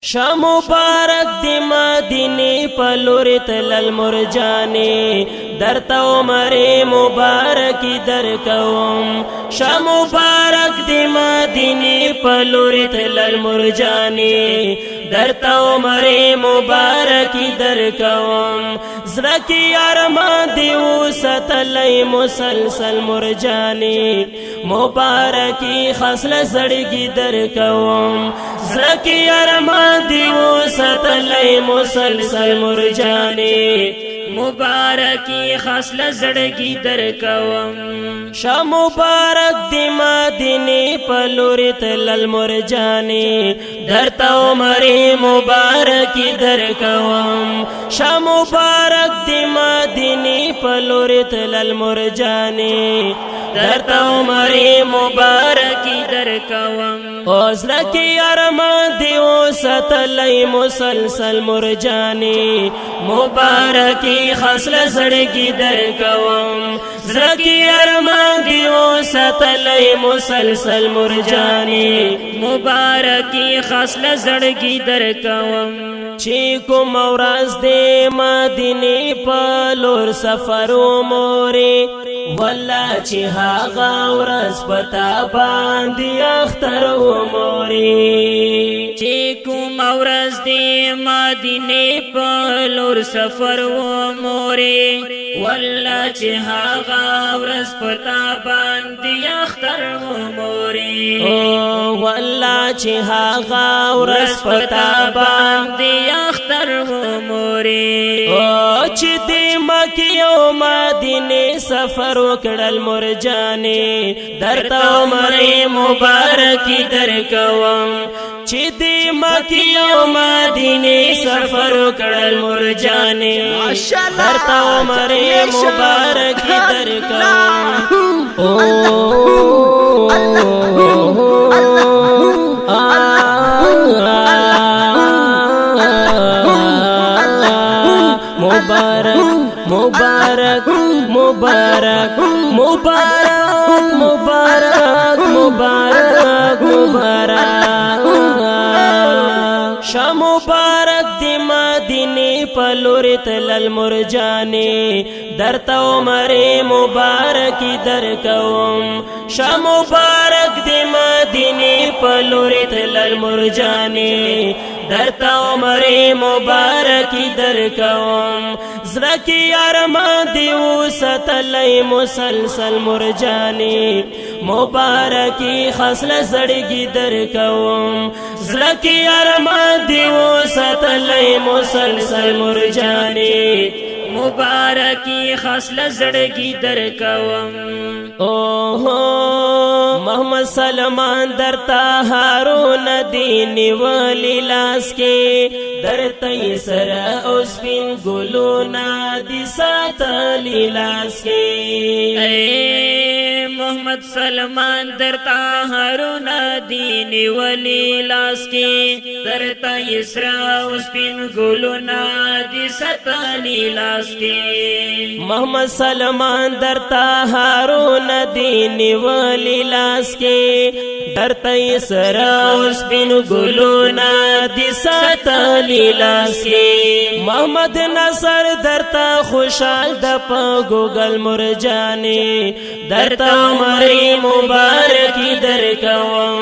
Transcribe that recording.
شا مبارک دی مدینی پلور تلل مرجانی درتا عمر مبارکی درکوم شا مبارک دی مدینی پلور تلل مرجانی درتا عمر مبارکی درکوم زرکی ارمان دیو ستلی مسلسل مرجانی مبارکی خسل زڑگی درکوم زرکی ارمان دیو ستلی مسلسل مرجانی مبارکی خسل زڑگی درکوم شا مبارک دی مدینی پلوری تلل مرجانی درتا عمر مبارکی درکوم شا مبارک دی مدینی پلوری تلل مرجانی درتا عمر مبارکی درکوم اوزلکی ارمان دیو ستلی مسلسل مرجانی مبارکی خسل زڑگی درکوم زرکی ارمان دیو ستلی مسلسل مرجانی مبارکی خسل زڑگی درکوم چیکو مورز دی مدینی پلور سفرو موری والله چې هغه ورځ پتا باندې اختر و موري چې کوم ورځ دې مدینه په لور سفر و موري والله چې هغه ورځ پتا باندې اختر و موري والله چې هغه ورځ پتا باندې اختر و موري چې دې مکه او مدینه سفر وکړل مرجانی درتا عمر مبارکی درکوم چې دې مکه او مدینه سفر وکړل مرجانی درتا عمر مبارکی درکوم مبارک مبارک مبارک مبارک مبارک مبارک شا مبارک دی مدینی پلور تلل مرجانی درتا عمر مبارکی درکوم شا مبارک دی مدینی پلور تلل مرجانی درتا عمر مبارکی درکوم زرکی ارمان دیو ستلی مسلسل مرجانی مبارکی خسل زڑگی درکوم زرکی ارمان دیو ستلی مسلسل مرجانی مبارکی خسل زڑگی درکوم محمد سلمان درتا هارون دینی ولی لاس کے درتا سر اسپین گلونا دی ساتلی لاس کے محمد سلمان درتا هارون دینی ولی لاس کے درتا اسرا اسپین گلونا دی ساتلی لاس کے محمد سلمان درتا هارون دینی ولی لاس کے درتا اسرا اسپین گلونا دی ساتلی لاس کے محمد نصر درتا خوشحال دپا گوگل مرجانی درتا عمر مبارکی درکوم